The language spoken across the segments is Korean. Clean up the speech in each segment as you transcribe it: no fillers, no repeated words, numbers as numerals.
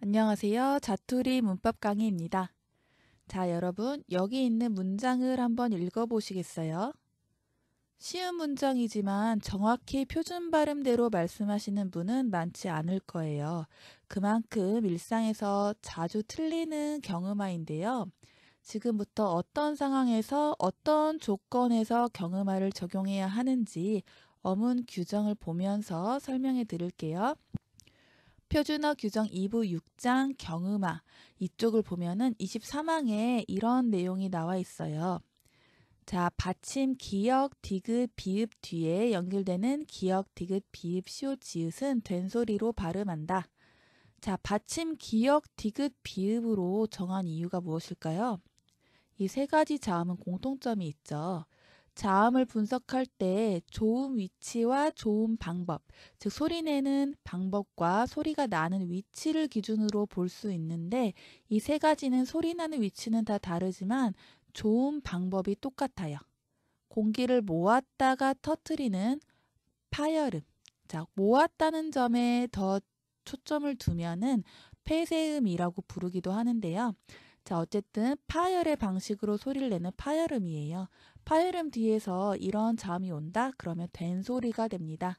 안녕하세요. 자투리 문법 강의입니다. 자, 여러분, 여기 있는 문장을 한번 읽어보시겠어요? 쉬운 문장이지만 정확히 표준 발음대로 말씀하시는 분은 많지 않을 거예요. 그만큼 일상에서 자주 틀리는 경음화인데요. 지금부터 어떤 상황에서 어떤 조건에서 경음화를 적용해야 하는지 어문 규정을 보면서 설명해 드릴게요. 표준어 규정 2부 6장 경음화 이쪽을 보면은 23항에 이런 내용이 나와 있어요. 자, 받침 기역, 디귿, 비읍 뒤에 연결되는 기역, 디귿, 비읍, 시옷, 지읒은 된소리로 발음한다. 자, 받침 기역, 디귿, 비읍으로 정한 이유가 무엇일까요? 이 세 가지 자음은 공통점이 있죠. 자음을 분석할 때 좋은 위치와 좋은 방법, 즉 소리내는 방법과 소리가 나는 위치를 기준으로 볼 수 있는데 이 세 가지는 소리나는 위치는 다 다르지만 좋은 방법이 똑같아요. 공기를 모았다가 터뜨리는 파열음. 자, 모았다는 점에 더 초점을 두면은 폐쇄음이라고 부르기도 하는데요. 자, 어쨌든 파열의 방식으로 소리를 내는 파열음이에요. 파열음 뒤에서 이런 자음이 온다? 그러면 된소리가 됩니다.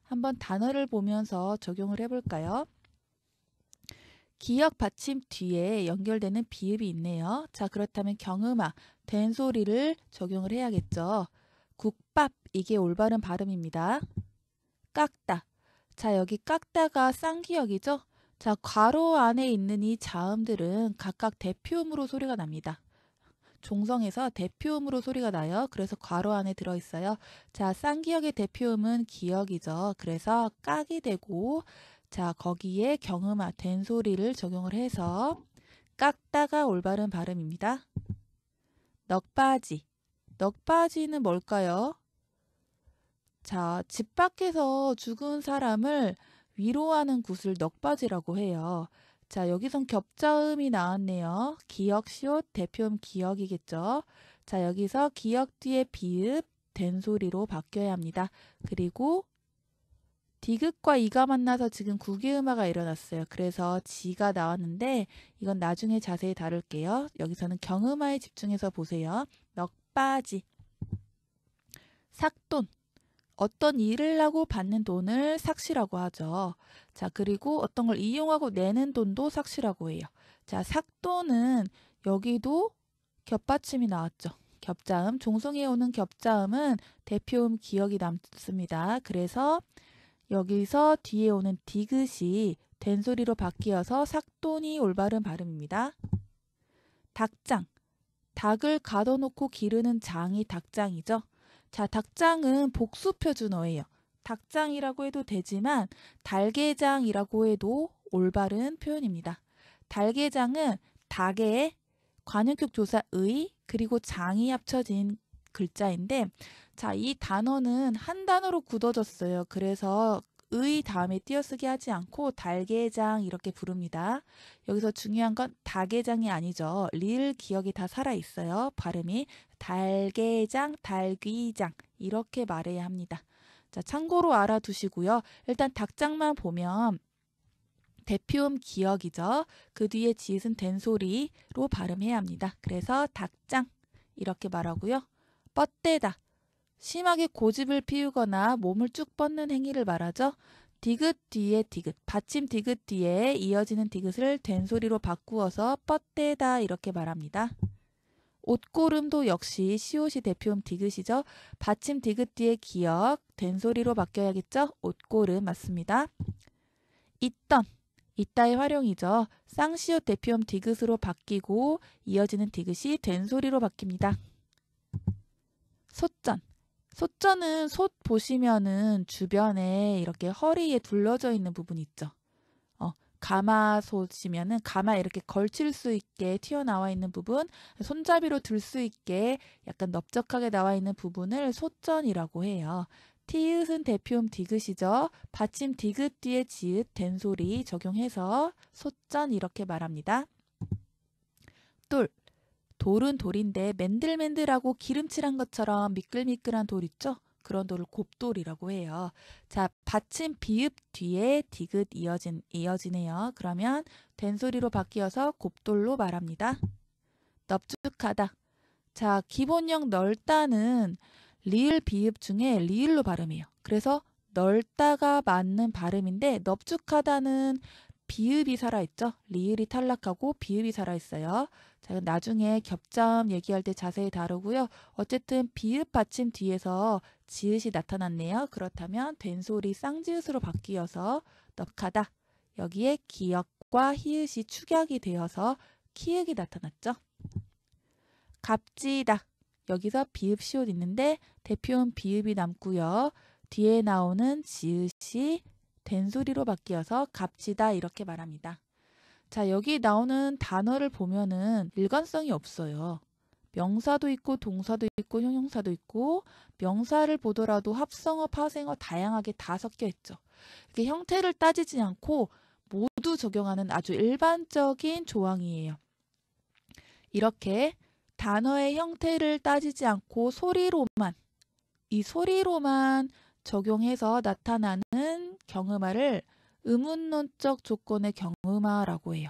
한번 단어를 보면서 적용을 해볼까요? 기역 받침 뒤에 연결되는 비읍이 있네요. 자, 그렇다면 경음화, 된소리를 적용을 해야겠죠. 국밥, 이게 올바른 발음입니다. 깎다. 자, 여기 깎다가 쌍기역이죠? 자, 괄호 안에 있는 이 자음들은 각각 대표음으로 소리가 납니다. 종성에서 대표음으로 소리가 나요. 그래서 괄호 안에 들어있어요. 자, 쌍기역의 대표음은 기역이죠. 그래서 깍이 되고 자, 거기에 경음화, 된소리를 적용을 해서 깎다가 올바른 발음입니다. 넋바지. 넋바지는 뭘까요? 자, 집 밖에서 죽은 사람을 위로하는 굿을 넋바지라고 해요. 자, 여기선 겹자음이 나왔네요. 기역, 시옷, 대표음 기역이겠죠. 자, 여기서 기역 뒤에 비읍, 된소리로 바뀌어야 합니다. 그리고 디귿과 이가 만나서 지금 구개음화가 일어났어요. 그래서 지가 나왔는데 이건 나중에 자세히 다룰게요. 여기서는 경음화에 집중해서 보세요. 넋바지. 삭돈. 어떤 일을 하고 받는 돈을 삭시라고 하죠. 자, 그리고 어떤 걸 이용하고 내는 돈도 삭시라고 해요. 자, 삭돈은 여기도 겹받침이 나왔죠. 겹자음, 종성에 오는 겹자음은 대표음 기역이 남습니다. 그래서 여기서 뒤에 오는 디귿이 된소리로 바뀌어서 삭돈이 올바른 발음입니다. 닭장, 닭을 가둬놓고 기르는 장이 닭장이죠. 자, 닭장은 복수 표준어예요. 닭장이라고 해도 되지만 달게장이라고 해도 올바른 표현입니다. 달게장은 닭의 관형격 조사 의 그리고 장이 합쳐진 글자인데 자, 이 단어는 한 단어로 굳어졌어요. 그래서 의 다음에 띄어쓰기 하지 않고 달게장 이렇게 부릅니다. 여기서 중요한 건 닭게장이 아니죠. 리을 기억이 다 살아있어요. 발음이 달게장, 달귀장 이렇게 말해야 합니다. 자, 참고로 알아두시고요. 일단 닭장만 보면 대표음 기역이죠. 그 뒤에 지읒은 된소리로 발음해야 합니다. 그래서 닭장 이렇게 말하고요. 뻗대다. 심하게 고집을 피우거나 몸을 쭉 뻗는 행위를 말하죠. 디귿 뒤에 디귿, 받침 디귿 뒤에 이어지는 디귿을 된소리로 바꾸어서 뻗대다 이렇게 말합니다. 옷고름도 역시 시옷이 대표음 디귿이죠. 받침 디귿 뒤에 기역, 된소리로 바뀌어야겠죠. 옷고름 맞습니다. 있던, 있다의 활용이죠. 쌍시옷 대표음 디귿으로 바뀌고 이어지는 디귿이 된소리로 바뀝니다. 솥전, 솥전은 솥 보시면은 주변에 이렇게 허리에 둘러져 있는 부분 있죠. 가마솥이면은 가마 이렇게 걸칠 수 있게 튀어나와 있는 부분, 손잡이로 들 수 있게 약간 넓적하게 나와 있는 부분을 솥전이라고 해요. 티읕은 대표음 디귿이죠. 받침 디귿 뒤에 지읒 된소리 적용해서 솥전 이렇게 말합니다. 똘, 돌은 돌인데 맨들맨들하고 기름칠한 것처럼 미끌미끌한 돌 있죠? 그런 돌을 곱돌이라고 해요. 자, 받침 비읍 뒤에 디귿 이어지네요. 그러면 된소리로 바뀌어서 곱돌로 말합니다. 넙죽하다. 자, 기본형 넓다는 리을 비읍 중에 리을로 발음해요. 그래서 넓다가 맞는 발음인데 넙죽하다는 비읍이 살아있죠. 리을이 탈락하고 비읍이 살아있어요. 자, 나중에 겹점 얘기할 때 자세히 다루고요. 어쨌든 비읍 받침 뒤에서 지읒이 나타났네요. 그렇다면 된소리 쌍지읒으로 바뀌어서 넙하다. 여기에 기역과 히읗이 축약이 되어서 키읔이 나타났죠. 값지다. 여기서 비읍 시옷 있는데 대표음 비읍이 남고요. 뒤에 나오는 지읒이 된소리로 바뀌어서 값지다 이렇게 말합니다. 자, 여기 나오는 단어를 보면은 일관성이 없어요. 명사도 있고 동사도 있고 형용사도 있고 명사를 보더라도 합성어, 파생어 다양하게 다 섞여 있죠. 이렇게 형태를 따지지 않고 모두 적용하는 아주 일반적인 조항이에요. 이렇게 단어의 형태를 따지지 않고 이 소리로만 적용해서 나타나는 경음화를 의문론적 조건의 경음화라고 해요.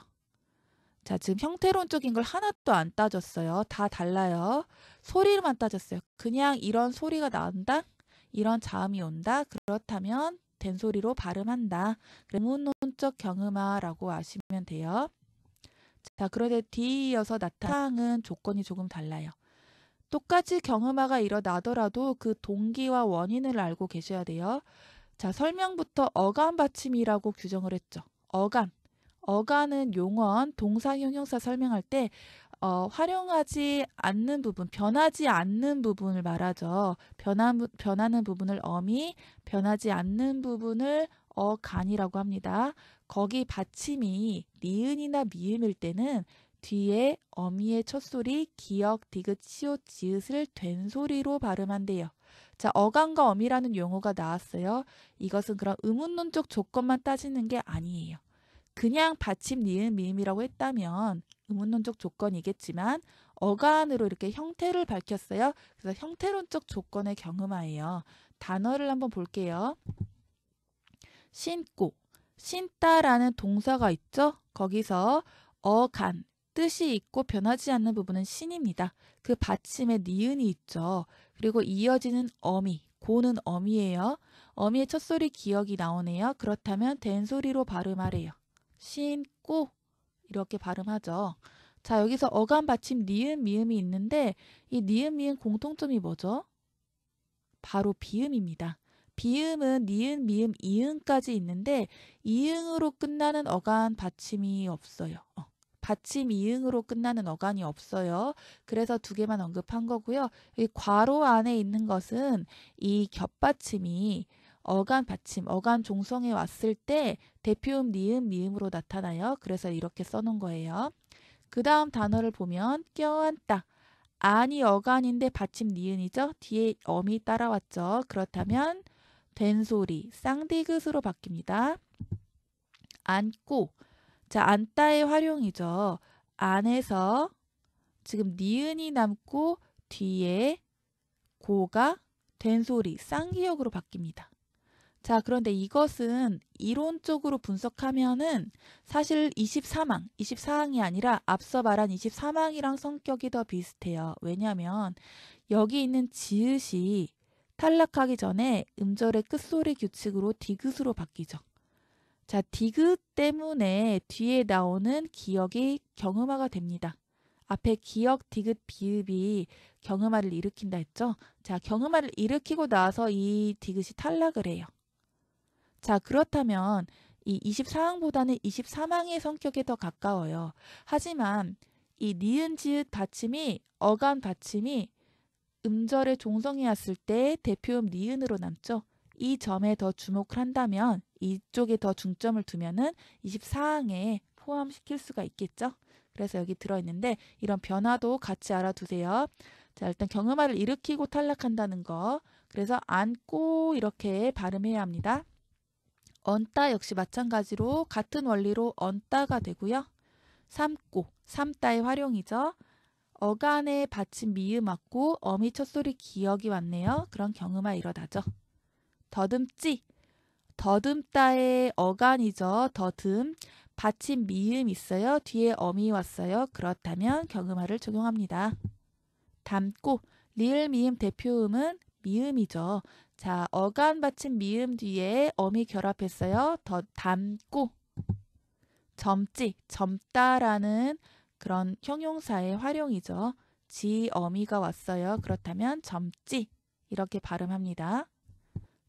자, 지금 형태론적인 걸 하나도 안 따졌어요. 다 달라요. 소리로만 따졌어요. 그냥 이런 소리가 나온다, 이런 자음이 온다, 그렇다면 된소리로 발음한다. 의문론적 경음화라고 아시면 돼요. 자, 그런데 뒤이어서 나타나는 조건이 조금 달라요. 똑같이 경음화가 일어나더라도 그 동기와 원인을 알고 계셔야 돼요. 자, 설명부터 어간 받침이라고 규정을 했죠. 어간은 용언, 동사, 형용사 설명할 때 활용하지 않는 부분, 변하지 않는 부분을 말하죠. 변하는 부분을 어미, 변하지 않는 부분을 어간이라고 합니다. 거기 받침이 니은이나 미음일 때는 뒤에 어미의 첫소리, 기역, 디귿, 시옷, 지읒을 된소리로 발음한대요. 자, 어간과 어미라는 용어가 나왔어요. 이것은 그런 의문론적 조건만 따지는 게 아니에요. 그냥 받침, 니은, 미음이라고 했다면 의문론적 조건이겠지만 어간으로 이렇게 형태를 밝혔어요. 그래서 형태론적 조건의 경음화예요. 단어를 한번 볼게요. 신고, 신다라는 동사가 있죠. 거기서 어간, 뜻이 있고 변하지 않는 부분은 신입니다. 그 받침에 니은이 있죠. 그리고 이어지는 어미, 고는 어미예요. 어미의 첫소리 기역이 나오네요. 그렇다면 된소리로 발음하래요. 신고 이렇게 발음하죠. 자, 여기서 어간 받침 니은, 미음이 있는데 이 니은, 미음 공통점이 뭐죠? 바로 비음입니다. 비음은 니은, 미음, 이응까지 있는데 이응으로 끝나는 어간 받침이 없어요. 받침 이응으로 끝나는 어간이 없어요. 그래서 두 개만 언급한 거고요. 이 괄호 안에 있는 것은 이 겹받침이 어간 받침, 어간 종성에 왔을 때 대표음 니은, 미음으로 나타나요. 그래서 이렇게 써놓은 거예요. 그 다음 단어를 보면 껴안다. 안이 어간인데 받침 니은이죠. 뒤에 어미 따라왔죠. 그렇다면 된소리, 쌍디귿으로 바뀝니다. 안고. 자, 안다의 활용이죠. 안에서 지금 니은이 남고 뒤에 고가 된소리, 쌍기역으로 바뀝니다. 자, 그런데 이것은 이론적으로 분석하면은 사실 24항이 아니라 앞서 말한 23항이랑 성격이 더 비슷해요. 왜냐하면 여기 있는 지읒이 탈락하기 전에 음절의 끝소리 규칙으로 디귿으로 바뀌죠. 자, 디귿 때문에 뒤에 나오는 기역이 경음화가 됩니다. 앞에 기역, 디귿, 비읍이 경음화를 일으킨다 했죠. 자, 경음화를 일으키고 나서 이 디귿이 탈락을 해요. 자, 그렇다면 이 24항보다는 23항의 성격에 더 가까워요. 하지만 이 니은, 지읒 받침이 어간 받침이 음절의 종성이 왔을 때 대표음 니은으로 남죠. 이 점에 더 주목을 한다면 이쪽에 더 중점을 두면은 24항에 포함시킬 수가 있겠죠. 그래서 여기 들어있는데 이런 변화도 같이 알아두세요. 자, 일단 경음화를 일으키고 탈락한다는 거. 그래서 안고 이렇게 발음해야 합니다. 언따 역시 마찬가지로 같은 원리로 언따가 되고요. 삼고, 삼따의 활용이죠. 어간에 받침 미음 왔고 어미 첫소리 기억이 왔네요. 그런 경음화 일어나죠. 더듬지. 더듬다의 어간이죠. 더듬. 받침 미음 있어요. 뒤에 어미 왔어요. 그렇다면 경음화를 적용합니다. 담고. 리을 미음 대표음은 미음이죠. 자, 어간 받침 미음 뒤에 어미 결합했어요. 더 담고. 젊지. 젊다라는 그런 형용사의 활용이죠. 지 어미가 왔어요. 그렇다면 젊지. 이렇게 발음합니다.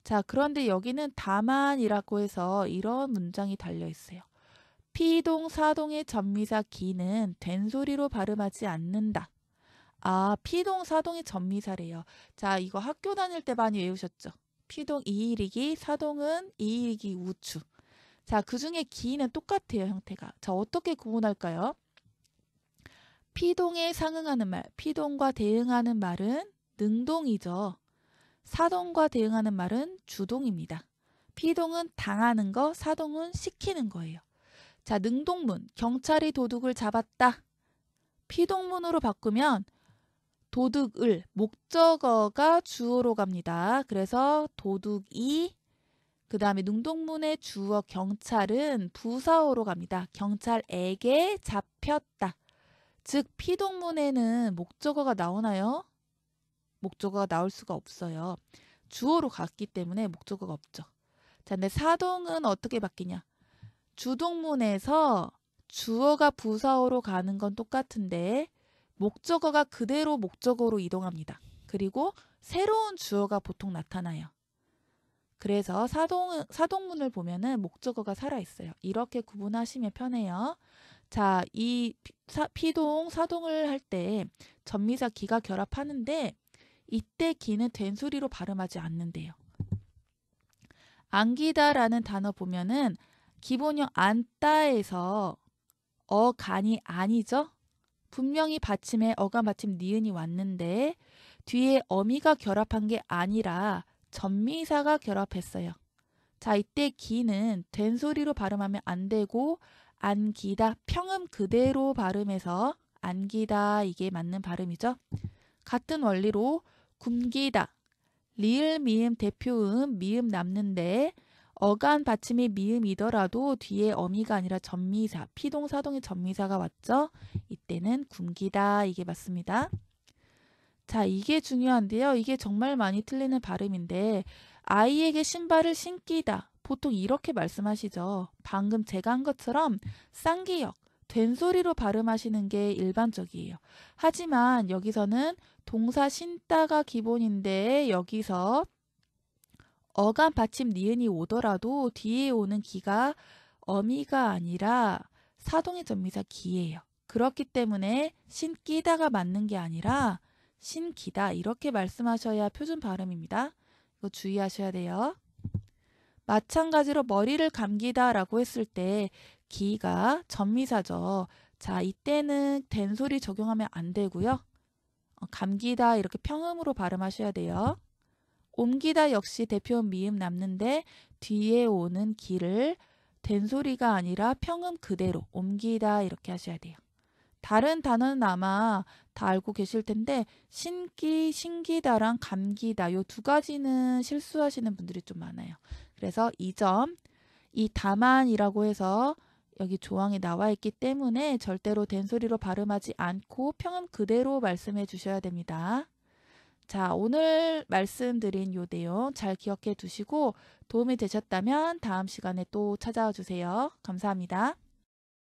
자, 그런데 여기는 다만이라고 해서 이런 문장이 달려 있어요. 피동 사동의 전미사 기는 된소리로 발음하지 않는다. 아, 피동 사동의 전미사래요. 자, 이거 학교 다닐 때 많이 외우셨죠? 피동 이일이기, 사동은 이일이기 우추. 자, 그 중에 기는 똑같아요, 형태가. 자, 어떻게 구분할까요? 피동에 상응하는 말, 피동과 대응하는 말은 능동이죠. 사동과 대응하는 말은 주동입니다. 피동은 당하는 거, 사동은 시키는 거예요. 자, 능동문, 경찰이 도둑을 잡았다. 피동문으로 바꾸면 도둑을, 목적어가 주어로 갑니다. 그래서 도둑이, 그 다음에 능동문의 주어 경찰은 부사어로 갑니다. 경찰에게 잡혔다. 즉 피동문에는 목적어가 나오나요? 목적어가 나올 수가 없어요. 주어로 갔기 때문에 목적어가 없죠. 자, 근데 사동은 어떻게 바뀌냐? 주동문에서 주어가 부사어로 가는 건 똑같은데 목적어가 그대로 목적어로 이동합니다. 그리고 새로운 주어가 보통 나타나요. 그래서 사동문을 보면은 목적어가 살아있어요. 이렇게 구분하시면 편해요. 자, 이 피동, 사동을 할 때 전미사 기가 결합하는데 이때 기는 된소리로 발음하지 않는데요. 안기다라는 단어 보면은 기본형 안따에서 어간이 아니죠? 분명히 받침에 어간 받침 니은이 왔는데 뒤에 어미가 결합한 게 아니라 전미사가 결합했어요. 자, 이때 기는 된소리로 발음하면 안 되고 안기다, 평음 그대로 발음해서 안기다 이게 맞는 발음이죠. 같은 원리로 굶기다, 리을 미음 대표음 미음 남는데 어간 받침이 미음이더라도 뒤에 어미가 아니라 전미사, 피동사동의 전미사가 왔죠. 이때는 굶기다 이게 맞습니다. 자, 이게 중요한데요. 이게 정말 많이 틀리는 발음인데 아이에게 신발을 신기다. 보통 이렇게 말씀하시죠. 방금 제가 한 것처럼 쌍기역, 된소리로 발음하시는 게 일반적이에요. 하지만 여기서는 동사 신다가 기본인데 여기서 어간 받침 니은이 오더라도 뒤에 오는 기가 어미가 아니라 사동의 전미사 기예요. 그렇기 때문에 신기다가 맞는 게 아니라 신기다 이렇게 말씀하셔야 표준 발음입니다. 이거 주의하셔야 돼요. 마찬가지로 머리를 감기다 라고 했을 때 기가 전미사죠. 자, 이때는 된소리 적용하면 안 되고요. 감기다 이렇게 평음으로 발음하셔야 돼요. 옮기다 역시 대표음 미음 남는데 뒤에 오는 기를 된소리가 아니라 평음 그대로 옮기다 이렇게 하셔야 돼요. 다른 단어는 아마 다 알고 계실 텐데 신기, 신기다랑 감기다 이 두 가지는 실수하시는 분들이 좀 많아요. 그래서 이 점, 이 다만이라고 해서 여기 조항에 나와 있기 때문에 절대로 된소리로 발음하지 않고 평음 그대로 말씀해 주셔야 됩니다. 자, 오늘 말씀드린 요 내용 잘 기억해 두시고 도움이 되셨다면 다음 시간에 또 찾아와 주세요. 감사합니다.